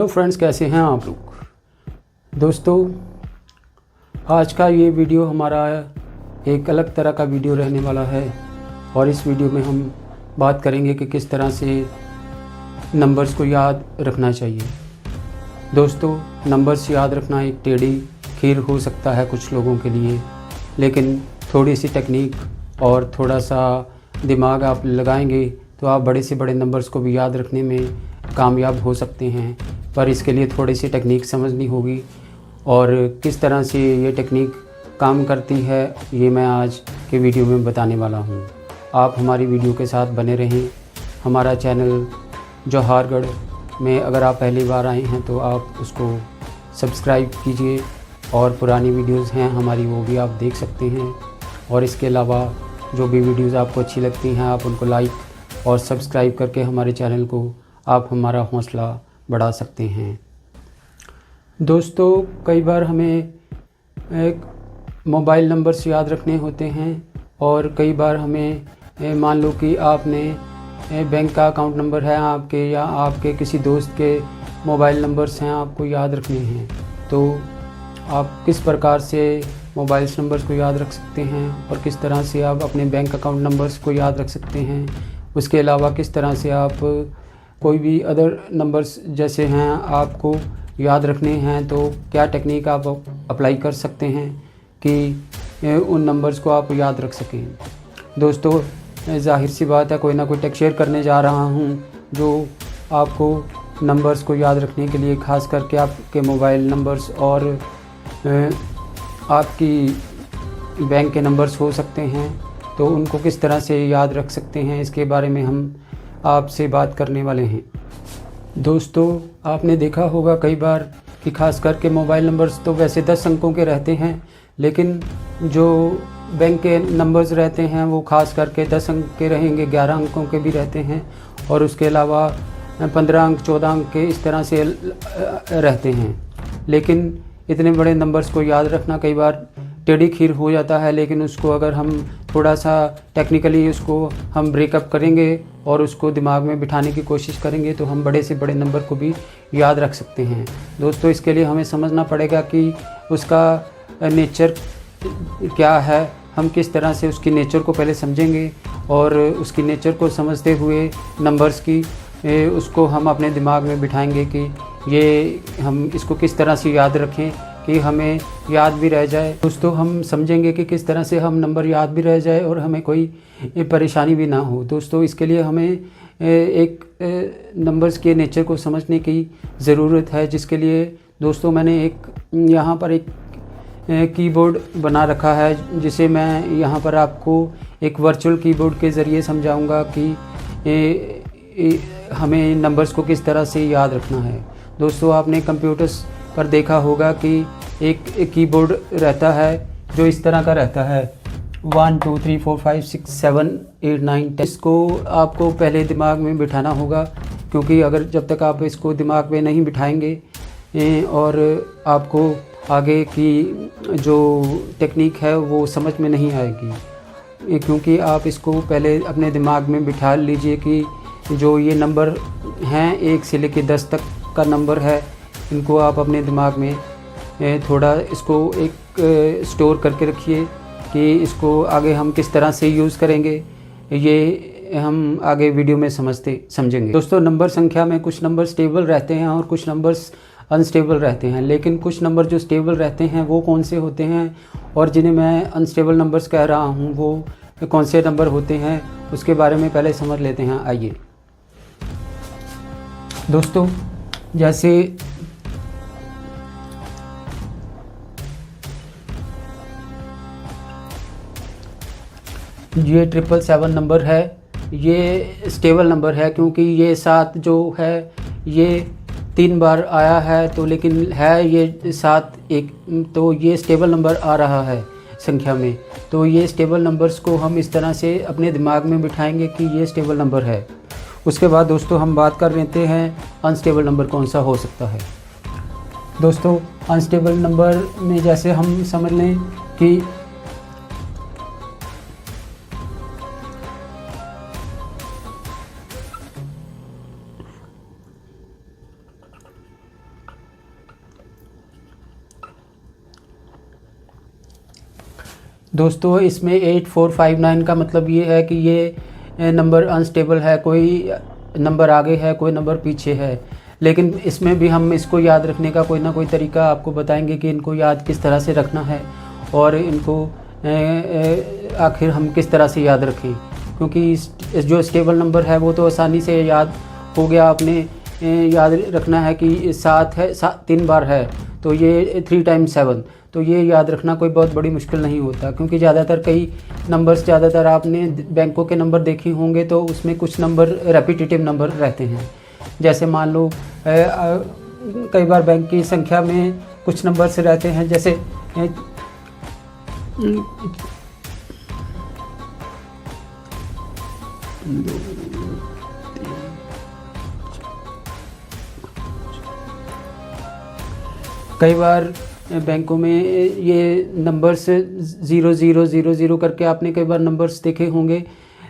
तो फ्रेंड्स, कैसे हैं आप लोग। दोस्तों, आज का ये वीडियो हमारा एक अलग तरह का वीडियो रहने वाला है और इस वीडियो में हम बात करेंगे कि किस तरह से नंबर्स को याद रखना चाहिए। दोस्तों, नंबर्स याद रखना एक टेढ़ी खीर हो सकता है कुछ लोगों के लिए, लेकिन थोड़ी सी टेक्निक और थोड़ा सा दिमाग आप लगाएंगे तो आप बड़े से बड़े नंबर्स को भी याद रखने में कामयाब हो सकते हैं। पर इसके लिए थोड़ी सी टेक्निक समझनी होगी और किस तरह से ये टेक्निक काम करती है ये मैं आज के वीडियो में बताने वाला हूँ। आप हमारी वीडियो के साथ बने रहें। हमारा चैनल जौहरगढ़ में अगर आप पहली बार आए हैं तो आप उसको सब्सक्राइब कीजिए और पुरानी वीडियोज़ हैं हमारी वो भी आप देख सकते हैं। और इसके अलावा जो भी वीडियोज़ आपको अच्छी लगती हैं आप उनको लाइक और सब्सक्राइब करके हमारे चैनल को आप हमारा हौसला बढ़ा सकते हैं। दोस्तों, कई बार हमें एक मोबाइल नंबर्स याद रखने होते हैं और कई बार हमें मान लो कि आपने बैंक का अकाउंट नंबर है आपके या आपके किसी दोस्त के मोबाइल नंबर्स हैं आपको याद रखने हैं, तो आप किस प्रकार से मोबाइल्स नंबर्स को याद रख सकते हैं और किस तरह से आप अपने बैंक अकाउंट नंबर्स को याद रख सकते हैं। उसके अलावा किस तरह से आप कोई भी अदर नंबर्स जैसे हैं आपको याद रखने हैं तो क्या टेक्निक आप अप्लाई कर सकते हैं कि उन नंबर्स को आप याद रख सकें। दोस्तों, ज़ाहिर सी बात है कोई ना कोई टेक शेयर करने जा रहा हूं जो आपको नंबर्स को याद रखने के लिए ख़ास करके आपके मोबाइल नंबर्स और आपकी बैंक के नंबर्स हो सकते हैं, तो उनको किस तरह से याद रख सकते हैं इसके बारे में हम आपसे बात करने वाले हैं। दोस्तों, आपने देखा होगा कई बार कि ख़ास करके मोबाइल नंबर्स तो वैसे 10 अंकों के रहते हैं, लेकिन जो बैंक के नंबर्स रहते हैं वो ख़ास करके 10 अंक के रहेंगे, 11 अंकों के भी रहते हैं और उसके अलावा 15 अंक 14 अंक के इस तरह से रहते हैं। लेकिन इतने बड़े नंबर्स को याद रखना कई बार टेढ़ी खीर हो जाता है, लेकिन उसको अगर हम थोड़ा सा टेक्निकली उसको हम ब्रेकअप करेंगे और उसको दिमाग में बिठाने की कोशिश करेंगे तो हम बड़े से बड़े नंबर को भी याद रख सकते हैं। दोस्तों, इसके लिए हमें समझना पड़ेगा कि उसका नेचर क्या है। हम किस तरह से उसकी नेचर को पहले समझेंगे और उसकी नेचर को समझते हुए नंबर्स की उसको हम अपने दिमाग में बिठाएंगे कि ये हम इसको किस तरह से याद रखें कि हमें याद भी रह जाए। दोस्तों, हम समझेंगे कि किस तरह से हम नंबर याद भी रह जाए और हमें कोई परेशानी भी ना हो। दोस्तों, इसके लिए हमें एक नंबर्स के नेचर को समझने की ज़रूरत है, जिसके लिए दोस्तों मैंने एक यहाँ पर एक कीबोर्ड बना रखा है जिसे मैं यहाँ पर आपको एक वर्चुअल कीबोर्ड के ज़रिए समझाऊँगा कि हमें नंबर्स को किस तरह से याद रखना है। दोस्तों, आपने कंप्यूटर्स पर देखा होगा कि एक कीबोर्ड रहता है जो इस तरह का रहता है 1 2 3 4 5 6 7 8 9 10। इसको आपको पहले दिमाग में बिठाना होगा, क्योंकि अगर जब तक आप इसको दिमाग में नहीं बिठाएंगे और आपको आगे की जो टेक्निक है वो समझ में नहीं आएगी, क्योंकि आप इसको पहले अपने दिमाग में बिठा लीजिए कि जो ये नंबर हैं 1 से लेकर 10 तक का नंबर है, इनको आप अपने दिमाग में थोड़ा इसको एक स्टोर करके रखिए कि इसको आगे हम किस तरह से यूज़ करेंगे ये हम आगे वीडियो में समझेंगे। दोस्तों, नंबर संख्या में कुछ नंबर स्टेबल रहते हैं और कुछ नंबर्स अनस्टेबल रहते हैं, लेकिन कुछ नंबर जो स्टेबल रहते हैं वो कौन से होते हैं और जिन्हें मैं अनस्टेबल नंबर्स कह रहा हूँ वो कौन से नंबर होते हैं उसके बारे में पहले समझ लेते हैं। आइए दोस्तों, जैसे ये 777 नंबर है, ये स्टेबल नंबर है क्योंकि ये 7 जो है ये 3 बार आया है, तो लेकिन है ये 7 एक, तो ये स्टेबल नंबर आ रहा है संख्या में। तो ये स्टेबल नंबर्स को हम इस तरह से अपने दिमाग में बिठाएंगे कि ये स्टेबल नंबर है। उसके बाद दोस्तों हम बात कर लेते हैं अनस्टेबल नंबर कौन सा हो सकता है। दोस्तों, अनस्टेबल नंबर में जैसे हम समझ लें कि दोस्तों इसमें 8459 का मतलब ये है कि ये नंबर अनस्टेबल है, कोई नंबर आगे है कोई नंबर पीछे है। लेकिन इसमें भी हम इसको याद रखने का कोई ना कोई तरीका आपको बताएंगे कि इनको याद किस तरह से रखना है और इनको आखिर हम किस तरह से याद रखें, क्योंकि जो स्टेबल नंबर है वो तो आसानी से याद हो गया। आपने याद रखना है कि 7 है, 3 बार है तो ये 3 टाइम्स 7, तो ये याद रखना कोई बहुत बड़ी मुश्किल नहीं होता। क्योंकि ज़्यादातर आपने बैंकों के नंबर देखे होंगे तो उसमें कुछ नंबर रेपिटेटिव नंबर रहते हैं। जैसे मान लो कई बार बैंक की संख्या में कुछ नंबर्स रहते हैं, जैसे कई बार बैंकों में ये नंबर्स 0000 करके आपने कई बार नंबर्स देखे होंगे,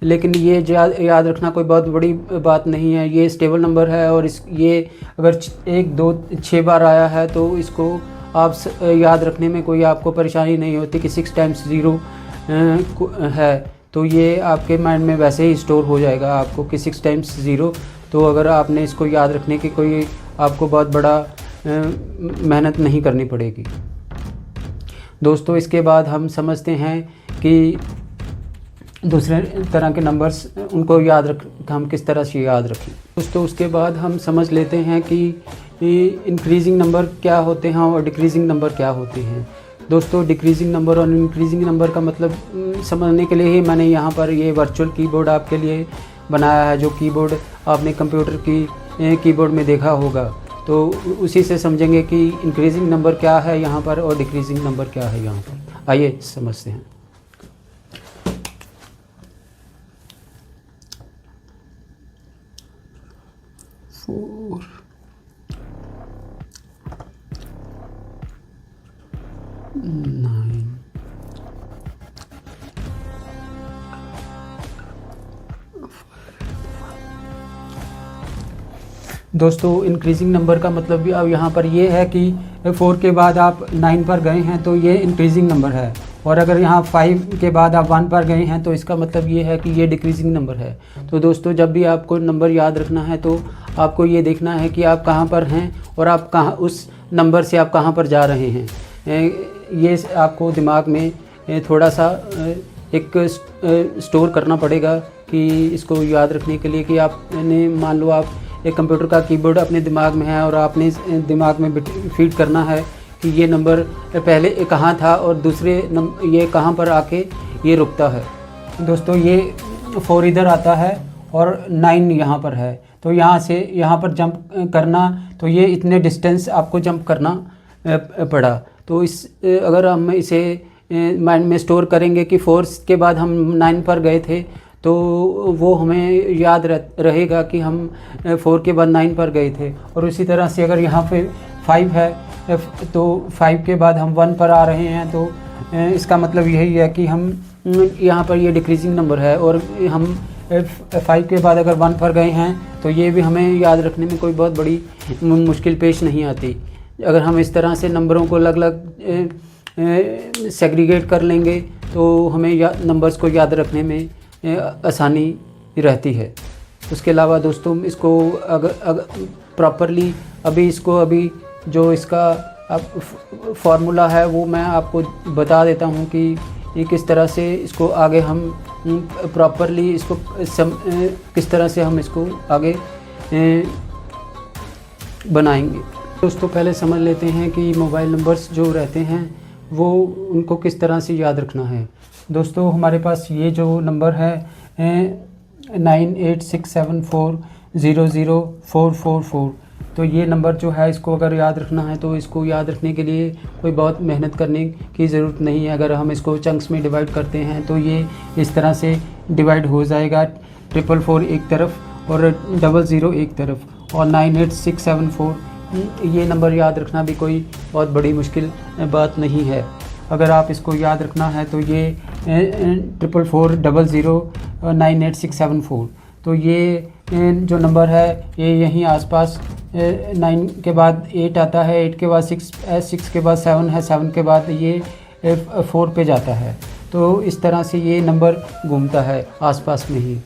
लेकिन ये याद रखना कोई बहुत बड़ी बात नहीं है। ये स्टेबल नंबर है और ये अगर 1 2 6 बार आया है तो इसको आप याद रखने में कोई आपको परेशानी नहीं होती कि 6 टाइम्स 0 है, तो ये आपके माइंड में वैसे ही स्टोर हो जाएगा आपको कि 6 टाइम्स 0। तो अगर आपने इसको याद रखने की कोई आपको बहुत बड़ा मेहनत नहीं करनी पड़ेगी। दोस्तों इसके बाद हम समझते हैं कि दूसरे तरह के नंबर्स उनको हम किस तरह से याद रखें। दोस्तों उसके बाद हम समझ लेते हैं कि इंक्रीजिंग नंबर क्या होते हैं और डिक्रीजिंग नंबर क्या होते हैं। दोस्तों डिक्रीजिंग नंबर और इंक्रीजिंग नंबर का मतलब समझने के लिए ही मैंने यहाँ पर ये वर्चुअल कीबोर्ड आपके लिए बनाया है, जो कीबोर्ड आपने कंप्यूटर की कीबोर्ड में देखा होगा। तो उसी से समझेंगे कि इंक्रीजिंग नंबर क्या है यहाँ पर और डिक्रीजिंग नंबर क्या है यहाँ पर। आइए समझते हैं। दोस्तों इंक्रीजिंग नंबर का मतलब भी अब यहाँ पर ये है कि 4 के बाद आप 9 पर गए हैं तो ये इंक्रीजिंग नंबर है, और अगर यहाँ 5 के बाद आप 1 पर गए हैं तो इसका मतलब ये है कि ये डिक्रीजिंग नंबर है। तो दोस्तों जब भी आपको नंबर याद रखना है तो आपको ये देखना है कि आप कहाँ पर हैं और आप कहाँ उस नंबर से आप कहाँ पर जा रहे हैं। ये आपको दिमाग में थोड़ा सा एक स्टोर करना पड़ेगा कि इसको याद रखने के लिए कि आपने मान लो आप एक कंप्यूटर का कीबोर्ड अपने दिमाग में है और आपने दिमाग में फीड करना है कि ये नंबर पहले कहाँ था और दूसरे ये कहाँ पर आके ये रुकता है। दोस्तों ये 4 इधर आता है और 9 यहाँ पर है, तो यहाँ से यहाँ पर जंप करना, तो ये इतने डिस्टेंस आपको जंप करना पड़ा। तो अगर हम इसे माइंड में स्टोर करेंगे कि 4 के बाद हम 9 पर गए थे तो वो हमें याद रहेगा कि हम 4 के बाद 9 पर गए थे। और उसी तरह से अगर यहाँ पे 5 है तो 5 के बाद हम 1 पर आ रहे हैं, तो इसका मतलब यही है कि हम यहाँ पर ये डिक्रीजिंग नंबर है। और हम 5 के बाद अगर 1 पर गए हैं तो ये भी हमें याद रखने में कोई बहुत बड़ी मुश्किल पेश नहीं आती। अगर हम इस तरह से नंबरों को अलग अलग सेग्रीगेट कर लेंगे तो हमें नंबर्स को याद रखने में आसानी रहती है। उसके अलावा दोस्तों इसको अगर प्रॉपरली अभी जो इसका फार्मूला है वो मैं आपको बता देता हूँ कि ये किस तरह से इसको आगे हम प्रॉपरली इसको किस तरह से हम इसको आगे बनाएंगे। दोस्तों पहले समझ लेते हैं कि मोबाइल नंबर्स जो रहते हैं वो उनको किस तरह से याद रखना है। दोस्तों हमारे पास ये जो नंबर है 9867400444, तो ये नंबर जो है इसको अगर याद रखना है तो इसको याद रखने के लिए कोई बहुत मेहनत करने की ज़रूरत नहीं है। अगर हम इसको चंक्स में डिवाइड करते हैं तो ये इस तरह से डिवाइड हो जाएगा, 444 एक तरफ और 00 एक तरफ और 98674। ये नंबर याद रखना भी कोई बहुत बड़ी मुश्किल बात नहीं है। अगर आप इसको याद रखना है तो ये 44400988674, तो ये जो नंबर है ये यहीं आसपास 9 के बाद 8 आता है, 8 के बाद 6 है, 6 के बाद 7 है, 7 के बाद ये 4 पे जाता है। तो इस तरह से ये नंबर घूमता है आसपास में ही।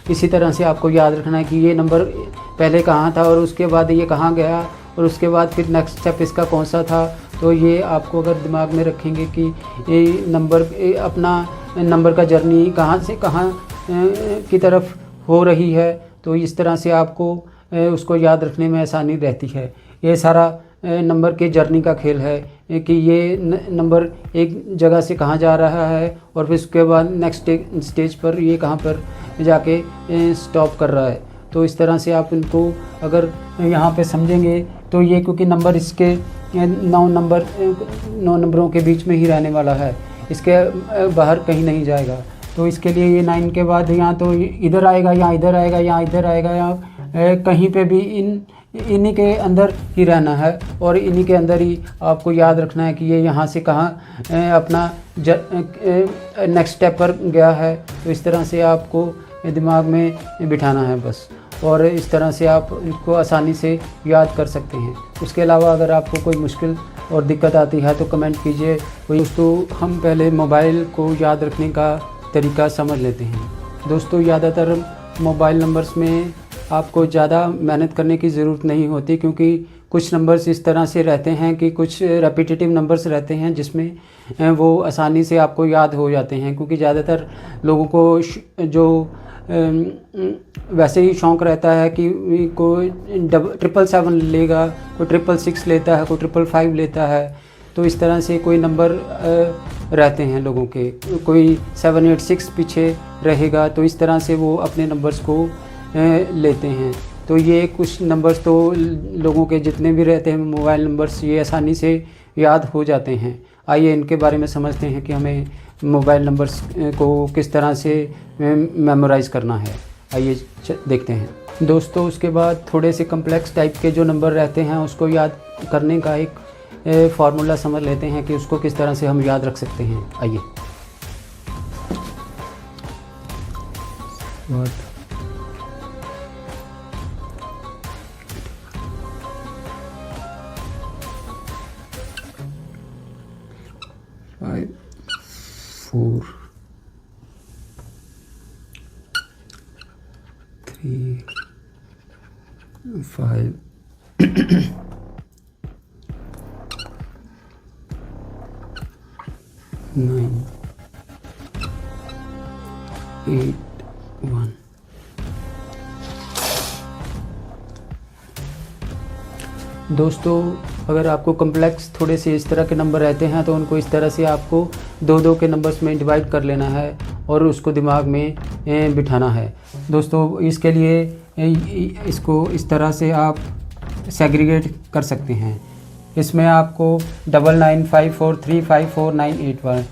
इसी तरह से आपको याद रखना है कि ये नंबर पहले कहाँ था और उसके बाद ये कहाँ गया और उसके बाद फिर नेक्स्ट स्टेप इसका कौन सा था। तो ये आपको अगर दिमाग में रखेंगे कि ये नंबर अपना नंबर का जर्नी कहाँ से कहाँ की तरफ हो रही है, तो इस तरह से आपको उसको याद रखने में आसानी रहती है। ये सारा नंबर के जर्नी का खेल है कि ये नंबर एक जगह से कहाँ जा रहा है और फिर उसके बाद नेक्स्ट स्टेज पर ये कहाँ पर जाके स्टॉप कर रहा है। तो इस तरह से आप इनको अगर यहाँ पे समझेंगे तो ये, क्योंकि नंबर इसके 9 नंबरों के बीच में ही रहने वाला है, इसके बाहर कहीं नहीं जाएगा। तो इसके लिए ये 9 के बाद यहाँ तो इधर आएगा, यहाँ इधर आएगा, यहाँ इधर आएगा, यहाँ कहीं पे भी इन्हीं के अंदर ही रहना है और इन्हीं के अंदर ही आपको याद रखना है कि ये यहाँ से कहाँ अपना नेक्स्ट स्टेप पर गया है। तो इस तरह से आपको दिमाग में बिठाना है बस, और इस तरह से आप इसको आसानी से याद कर सकते हैं। उसके अलावा अगर आपको कोई मुश्किल और दिक्कत आती है तो कमेंट कीजिए। दोस्तों, हम पहले मोबाइल को याद रखने का तरीका समझ लेते हैं। दोस्तों, ज़्यादातर मोबाइल नंबर्स में आपको ज़्यादा मेहनत करने की ज़रूरत नहीं होती, क्योंकि कुछ नंबर्स इस तरह से रहते हैं कि कुछ रेपिटेटिव नंबर्स रहते हैं जिसमें वो आसानी से आपको याद हो जाते हैं। क्योंकि ज़्यादातर लोगों को जो वैसे ही शौक़ रहता है कि कोई 777 लेगा, कोई 666 लेता है, कोई 555 लेता है। तो इस तरह से कोई नंबर रहते हैं लोगों के, कोई 786 पीछे रहेगा। तो इस तरह से वो अपने नंबर्स को लेते हैं। तो ये कुछ नंबर्स तो लोगों के जितने भी रहते हैं मोबाइल नंबर्स, ये आसानी से याद हो जाते हैं। आइए इनके बारे में समझते हैं कि हमें मोबाइल नंबर्स को किस तरह से मेमोराइज़ करना है। आइए देखते हैं दोस्तों। उसके बाद थोड़े से कम्प्लेक्स टाइप के जो नंबर रहते हैं उसको याद करने का एक फार्मूला समझ लेते हैं कि उसको किस तरह से हम याद रख सकते हैं। आइए। 5 4 3 5 9 8 1। दोस्तों, अगर आपको कम्प्लेक्स थोड़े से इस तरह के नंबर रहते हैं तो उनको इस तरह से आपको 2-2 के नंबर्स में डिवाइड कर लेना है और उसको दिमाग में बिठाना है। दोस्तों, इसके लिए इसको इस तरह से आप सेग्रीगेट कर सकते हैं। इसमें आपको 9954354981,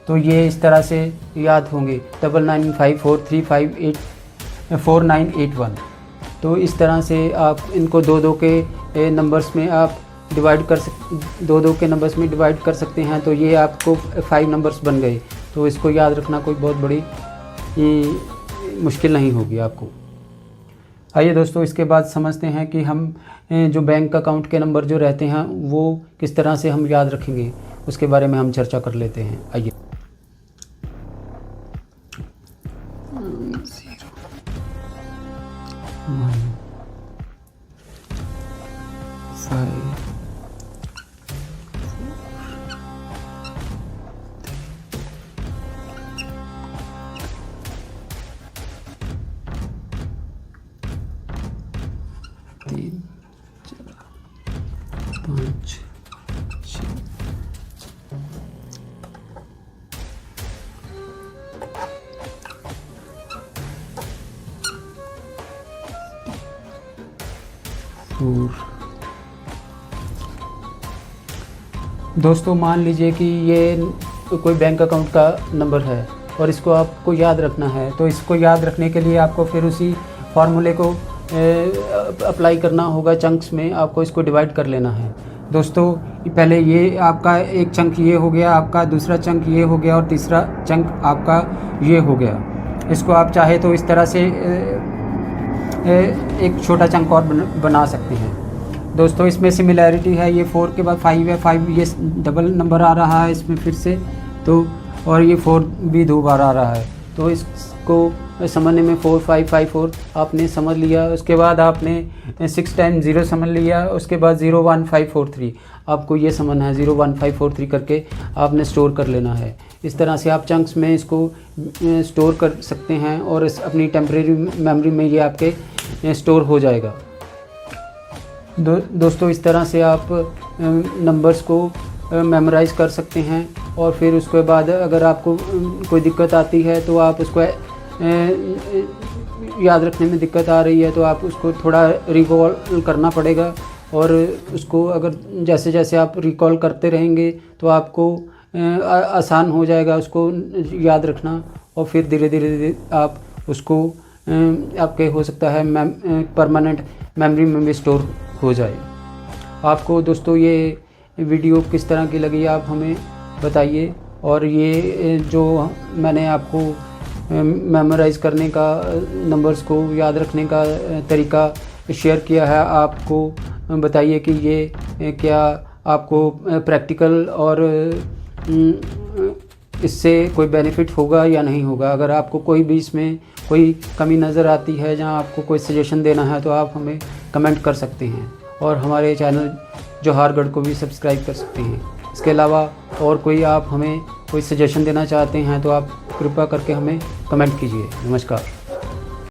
तो ये इस तरह से याद होंगे 9954354981। तो इस तरह से आप इनको 2-2 के नंबर्स में आप डिवाइड कर 2-2 के नंबर्स में डिवाइड कर सकते हैं। तो ये आपको 5 नंबर्स बन गए। तो इसको याद रखना कोई बहुत बड़ी मुश्किल नहीं होगी आपको। आइए दोस्तों, इसके बाद समझते हैं कि हम जो बैंक अकाउंट के नंबर जो रहते हैं वो किस तरह से हम याद रखेंगे, उसके बारे में हम चर्चा कर लेते हैं। आइए। 5 3 5 6 4। दोस्तों, मान लीजिए कि ये कोई बैंक अकाउंट का नंबर है और इसको आपको याद रखना है। तो इसको याद रखने के लिए आपको फिर उसी फार्मूले को अप्लाई करना होगा। चंक्स में आपको इसको डिवाइड कर लेना है। दोस्तों, पहले ये आपका एक चंक ये हो गया, आपका दूसरा चंक ये हो गया और तीसरा चंक आपका ये हो गया। इसको आप चाहे तो इस तरह से एक छोटा चंक और बना सकते हैं। दोस्तों, इसमें सिमिलैरिटी है। ये 4 के बाद 5 है, 5 ये डबल नंबर आ रहा है इसमें फिर से। तो और ये 4 भी 2 बार आ रहा है। तो इसको समझने में 4 5 5 4 आपने समझ लिया। उसके बाद आपने 6 टाइम 0 समझ लिया। उसके बाद 0 1 5 4 3 आपको ये समझना है। 0 1 5 4 3 करके आपने स्टोर कर लेना है। इस तरह से आप चंक्स में इसको स्टोर कर सकते हैं और अपनी टेम्परेरी मेमोरी में ये आपके स्टोर हो जाएगा। दोस्तों इस तरह से आप नंबर्स को मेमोराइज़ कर सकते हैं। और फिर उसके बाद अगर आपको कोई दिक्कत आती है तो आप उसको याद रखने में दिक्कत आ रही है तो आप उसको थोड़ा रिकॉल करना पड़ेगा। और उसको अगर जैसे जैसे आप रिकॉल करते रहेंगे तो आपको आसान हो जाएगा उसको याद रखना। और फिर धीरे धीरे आप उसको आपके हो सकता है परमानेंट मेमोरी में भी स्टोर हो जाए। आपको दोस्तों ये वीडियो किस तरह की लगी आप हमें बताइए। और ये जो मैंने आपको मेमोराइज़ करने का, नंबर्स को याद रखने का तरीका शेयर किया है, आपको बताइए कि ये क्या आपको प्रैक्टिकल और इससे कोई बेनिफिट होगा या नहीं होगा। अगर आपको कोई भी इसमें कोई कमी नज़र आती है, जहां आपको कोई सजेशन देना है, तो आप हमें कमेंट कर सकते हैं। और हमारे चैनल जोहारगढ़ को भी सब्सक्राइब कर सकते हैं। इसके अलावा और कोई आप हमें कोई सजेशन देना चाहते हैं तो आप कृपया करके हमें कमेंट कीजिए। नमस्कार।